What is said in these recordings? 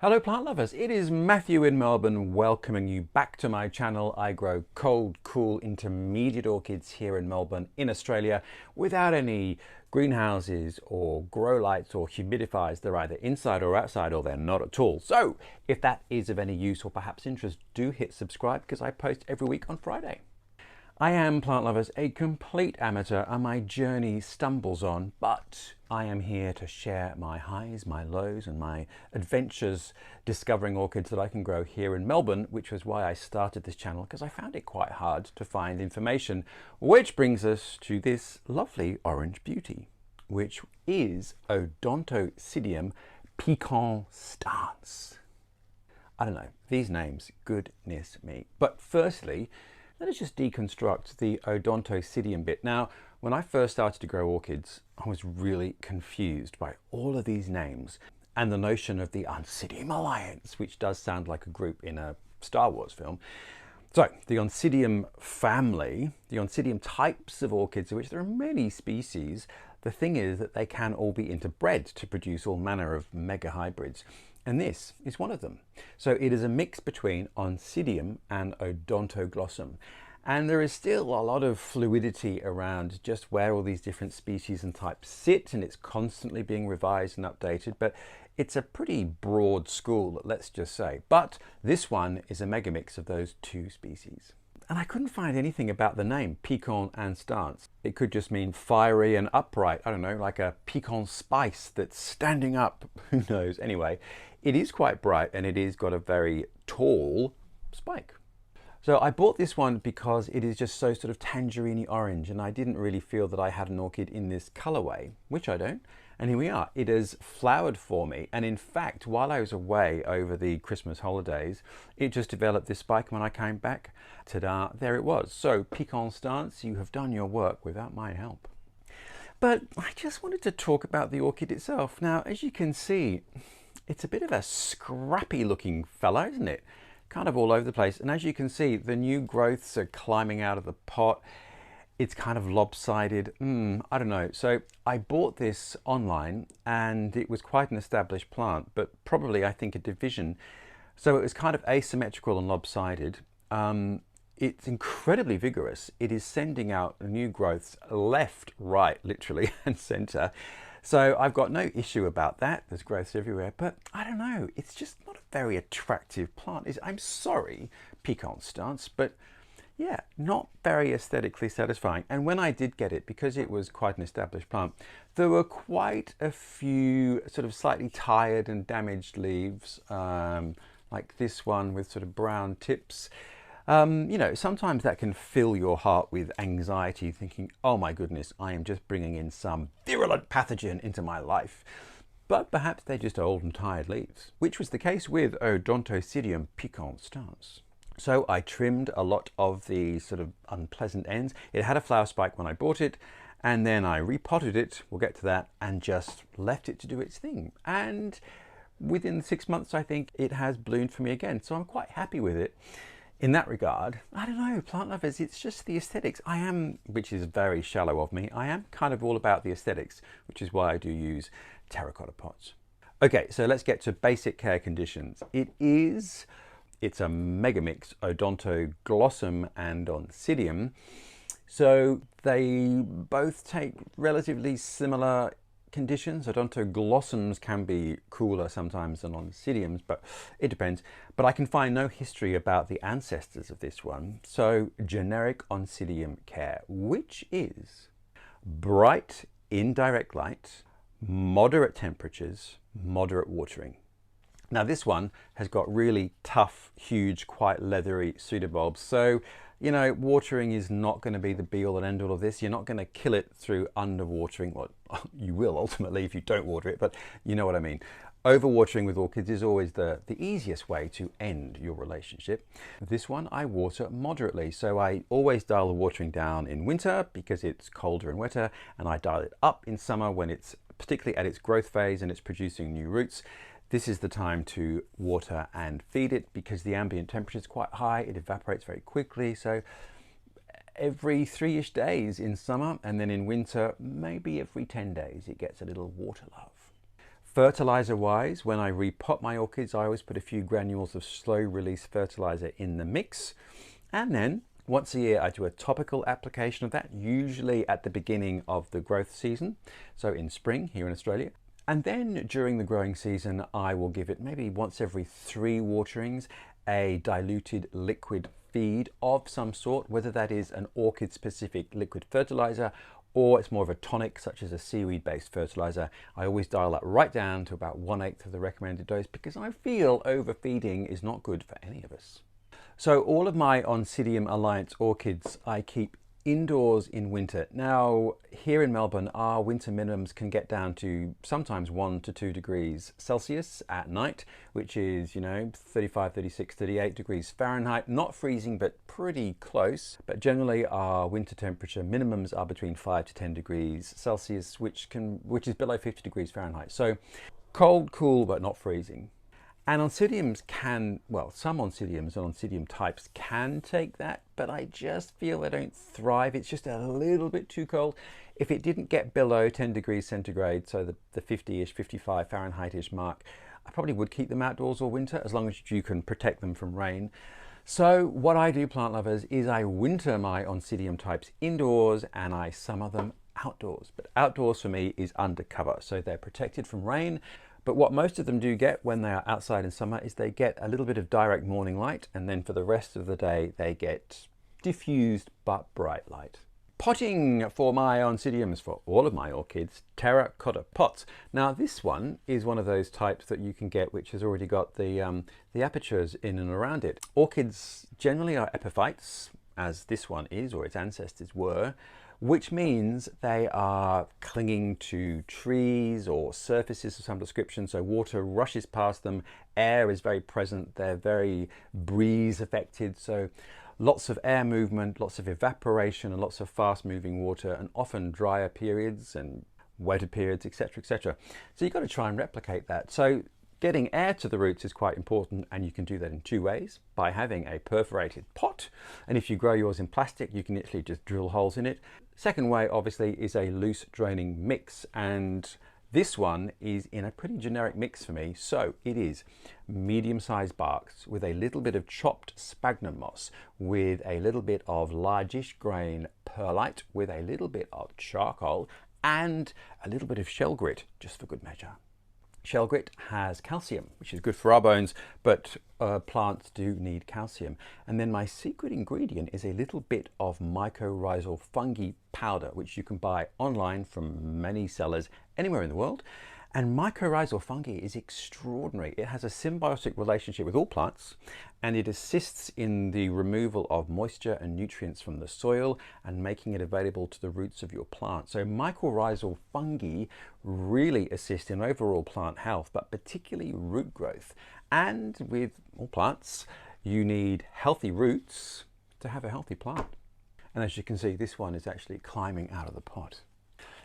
Hello plant lovers, it is Matthew in Melbourne welcoming you back to my channel. I grow cold, cool, intermediate orchids here in Melbourne in Australia without any greenhouses or grow lights or humidifiers. They're either inside or outside or they're not at all. So if that is of any use or perhaps interest, do hit subscribe because I post every week on Friday. I am, plant lovers, a complete amateur and my journey stumbles on, but I am here to share my highs, my lows and my adventures discovering orchids that I can grow here in Melbourne, which was why I started this channel because I found it quite hard to find information, which brings us to this lovely orange beauty, which is Odontocidium Piquant Stanze. I don't know, these names, goodness me. But firstly, let us just deconstruct the Odontocidium bit. Now, when I first started to grow orchids, I was really confused by all of these names and the notion of the Oncidium Alliance, which does sound like a group in a Star Wars film. So, the Oncidium family, the Oncidium types of orchids, of which there are many species, the thing is that they can all be interbred to produce all manner of mega hybrids. And this is one of them. So it is a mix between Oncidium and Odontoglossum. And there is still a lot of fluidity around just where all these different species and types sit, and it's constantly being revised and updated, but it's a pretty broad school, let's just say. But this one is a mega mix of those two species. And I couldn't find anything about the name piquant and stanze. It could just mean fiery and upright. I don't know, like a piquant spice that's standing up. Who knows? Anyway, it is quite bright and it is got a very tall spike. So I bought this one because it is just so sort of tangerine orange, and I didn't really feel that I had an orchid in this colorway, which I don't. And here we are. It has flowered for me. And in fact, while I was away over the Christmas holidays, it just developed this spike. When I came back, ta-da, there it was. So Piquant Stanze, you have done your work without my help. But I just wanted to talk about the orchid itself. Now, as you can see, it's a bit of a scrappy looking fella, isn't it? Kind of all over the place. And as you can see, the new growths are climbing out of the pot. It's kind of lopsided. I don't know. So I bought this online and it was quite an established plant, but probably I think a division. So it was kind of asymmetrical and lopsided. It's incredibly vigorous. It is sending out new growths left, right, literally, and center. So I've got no issue about that. There's growths everywhere, but I don't know. It's just not a very attractive plant. I'm sorry, Piquant Stanze, but yeah, not very aesthetically satisfying. And when I did get it, because it was quite an established plant, there were quite a few sort of slightly tired and damaged leaves, like this one with sort of brown tips. You know, sometimes that can fill your heart with anxiety, thinking, oh my goodness, I am just bringing in some virulent pathogen into my life. But perhaps they're just old and tired leaves, which was the case with Odontocidium Piquant Stanze. So I trimmed a lot of the sort of unpleasant ends. It had a flower spike when I bought it, and then I repotted it, we'll get to that, and just left it to do its thing. And within 6 months, I think it has bloomed for me again. So I'm quite happy with it. In that regard, I don't know, plant lovers, it's just the aesthetics. I am, which is very shallow of me, I am kind of all about the aesthetics, which is why I do use terracotta pots. Okay, so let's get to basic care conditions. It's a mega mix, Odontoglossum and Oncidium. So they both take relatively similar conditions. Odontoglossums can be cooler sometimes than Oncidiums, but it depends. But I can find no history about the ancestors of this one. So generic Oncidium Care, which is bright indirect light, moderate temperatures, moderate watering. Now this one has got really tough, huge, quite leathery pseudobulbs. So, you know, watering is not going to be the be all and end all of this. You're not going to kill it through underwatering. Well, you will ultimately if you don't water it, but you know what I mean. Overwatering with orchids is always the easiest way to end your relationship. This one I water moderately. So I always dial the watering down in winter because it's colder and wetter, and I dial it up in summer when it's particularly at its growth phase and it's producing new roots. This is the time to water and feed it because the ambient temperature is quite high. It evaporates very quickly. So every 3-ish days in summer, and then in winter, maybe every 10 days, it gets a little water love. Fertilizer wise, when I repot my orchids, I always put a few granules of slow release fertilizer in the mix. And then once a year I do a topical application of that, usually at the beginning of the growth season, so in spring here in Australia. And then during the growing season, I will give it maybe once every 3 waterings a diluted liquid feed of some sort, whether that is an orchid specific liquid fertilizer or it's more of a tonic such as a seaweed based fertilizer. I always dial that right down to about 1/8 of the recommended dose because I feel overfeeding is not good for any of us. So all of my Oncidium Alliance orchids I keep indoors in winter. Now here in Melbourne our winter minimums can get down to sometimes 1 to 2 degrees Celsius at night, which is 35, 36, 38 degrees Fahrenheit, not freezing but pretty close. But generally our winter temperature minimums are between 5 to 10 degrees Celsius, which is below 50 degrees Fahrenheit. So cold, cool, but not freezing. And Oncidiums can, well, some Oncidiums and Oncidium types can take that, but I just feel they don't thrive. It's just a little bit too cold. If it didn't get below 10 degrees centigrade, so the 50-ish, 55 Fahrenheit-ish mark, I probably would keep them outdoors all winter as long as you can protect them from rain. So what I do, plant lovers, is I winter my Oncidium types indoors and I summer them outdoors. But outdoors for me is undercover, so they're protected from rain. But what most of them do get when they are outside in summer is they get a little bit of direct morning light, and then for the rest of the day they get diffused but bright light. Potting for my Oncidiums, for all of my orchids, Terra Cotta pots. Now this one is one of those types that you can get which has already got the apertures in and around it. Orchids generally are epiphytes, as this one is, or its ancestors were, which means they are clinging to trees or surfaces of some description, so water rushes past them, air is very present, they're very breeze affected, so lots of air movement, lots of evaporation and lots of fast moving water, and often drier periods and wetter periods, etc, etc. So you've got to try and replicate that. So getting air to the roots is quite important, and you can do that in 2 ways. By having a perforated pot, and if you grow yours in plastic you can literally just drill holes in it. Second way obviously is a loose draining mix, and this one is in a pretty generic mix for me. So it is medium-sized barks with a little bit of chopped sphagnum moss, with a little bit of largish grain perlite, with a little bit of charcoal and a little bit of shell grit, just for good measure. Shell grit has calcium, which is good for our bones, but plants do need calcium. And then my secret ingredient is a little bit of mycorrhizal fungi powder, which you can buy online from many sellers anywhere in the world. And mycorrhizal fungi is extraordinary. It has a symbiotic relationship with all plants, and it assists in the removal of moisture and nutrients from the soil and making it available to the roots of your plant. So mycorrhizal fungi really assist in overall plant health, but particularly root growth. And with all plants, you need healthy roots to have a healthy plant. And as you can see, this one is actually climbing out of the pot.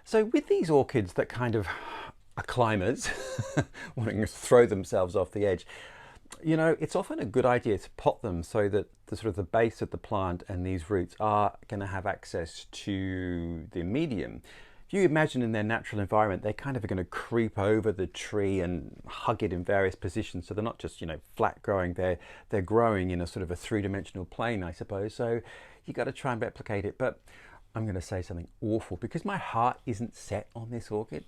So with these orchids that kind of are climbers, wanting to throw themselves off the edge, it's often a good idea to pot them so that the sort of the base of the plant and these roots are going to have access to the medium. If you imagine in their natural environment, they kind of are going to creep over the tree and hug it in various positions. So they're not just, flat growing, they're growing in a sort of a 3-dimensional plane, I suppose. So you got to try and replicate it. But I'm going to say something awful because my heart isn't set on this orchid.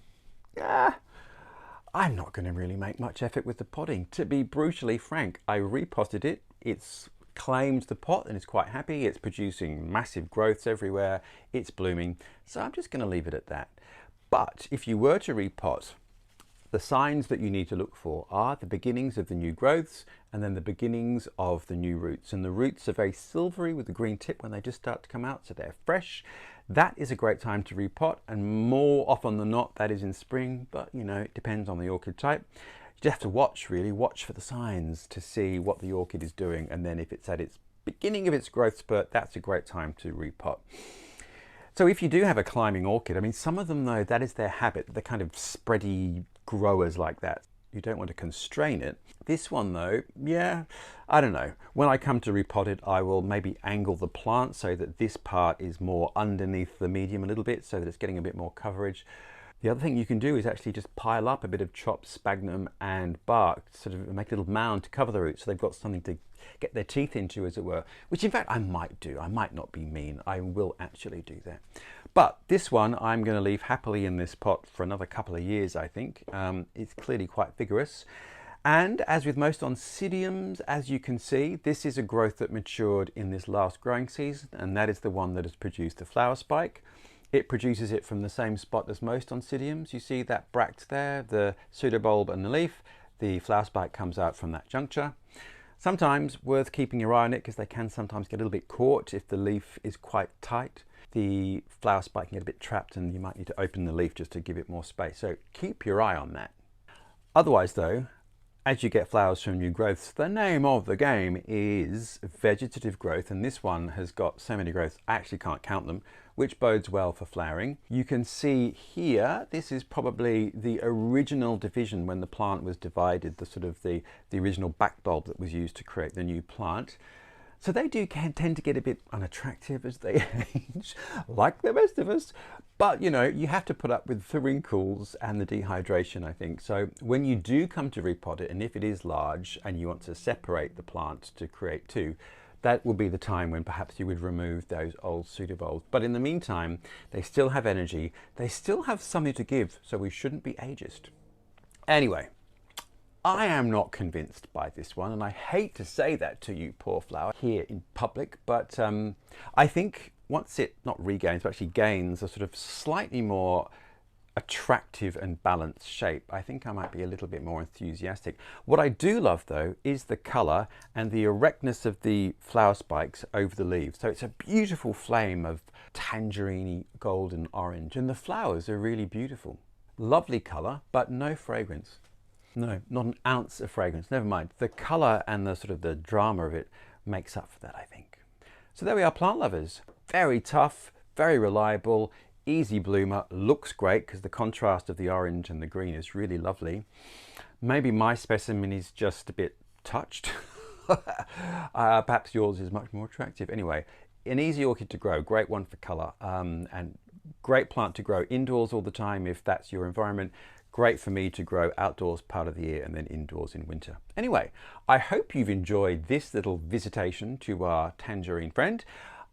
I'm not going to really make much effort with the potting. To be brutally frank, I repotted it. It's claimed the pot and it's quite happy. It's producing massive growths everywhere. It's blooming. So I'm just going to leave it at that. But if you were to repot, the signs that you need to look for are the beginnings of the new growths and then the beginnings of the new roots. And the roots are very silvery with the green tip when they just start to come out, so they're fresh. That is a great time to repot, and more often than not that is in spring, but it depends on the orchid type. You just have to watch for the signs to see what the orchid is doing, and then if it's at its beginning of its growth spurt, that's a great time to repot. So if you do have a climbing orchid, I mean, some of them though, that is their habit. They're kind of spready growers like that. You don't want to constrain it. This one though, yeah, I don't know. When I come to repot it, I will maybe angle the plant so that this part is more underneath the medium a little bit, so that it's getting a bit more coverage. The other thing you can do is actually just pile up a bit of chopped sphagnum and bark, sort of make a little mound to cover the roots so they've got something to get their teeth into, as it were, which in fact I might do. I might not be mean. I will actually do that. But this one I'm going to leave happily in this pot for another couple of years, I think. It's clearly quite vigorous. And as with most Oncidiums, as you can see, this is a growth that matured in this last growing season, and that is the one that has produced the flower spike. It produces it from the same spot as most Oncidiums. You see that bract there, the pseudobulb and the leaf. The flower spike comes out from that juncture. Sometimes worth keeping your eye on it because they can sometimes get a little bit caught if the leaf is quite tight. The flower spike can get a bit trapped and you might need to open the leaf just to give it more space. So keep your eye on that. Otherwise though, as you get flowers from new growths, the name of the game is vegetative growth, and this one has got so many growths I actually can't count them, which bodes well for flowering. You can see here, this is probably the original division when the plant was divided, the original back bulb that was used to create the new plant. So they do tend to get a bit unattractive as they age, like the rest of us. But you know, you have to put up with the wrinkles and the dehydration, I think. So when you do come to repot it, and if it is large and you want to separate the plant to create two, that will be the time when perhaps you would remove those old pseudobulbs. But in the meantime, they still have energy. They still have something to give, so we shouldn't be ageist. Anyway, I am not convinced by this one, and I hate to say that to you, poor flower, here in public, but I think once it not regains, but actually gains a sort of slightly more attractive and balanced shape, I think I might be a little bit more enthusiastic. What I do love though is the colour and the erectness of the flower spikes over the leaves. So it's a beautiful flame of tangerine golden orange, and the flowers are really beautiful. Lovely colour, but no fragrance. No, not an ounce of fragrance. Never mind. The colour and the sort of the drama of it makes up for that, I think. So there we are, plant lovers. Very tough, very reliable, easy bloomer, looks great because the contrast of the orange and the green is really lovely. Maybe my specimen is just a bit touched. Perhaps yours is much more attractive. Anyway, an easy orchid to grow, great one for colour, and great plant to grow indoors all the time if that's your environment. Great for me to grow outdoors part of the year and then indoors in winter. Anyway, I hope you've enjoyed this little visitation to our tangerine friend.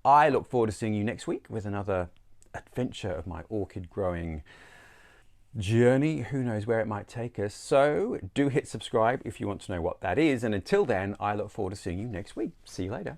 I look forward to seeing you next week with another adventure of my orchid growing journey. Who knows where it might take us. So do hit subscribe if you want to know what that is. And until then, I look forward to seeing you next week. See you later.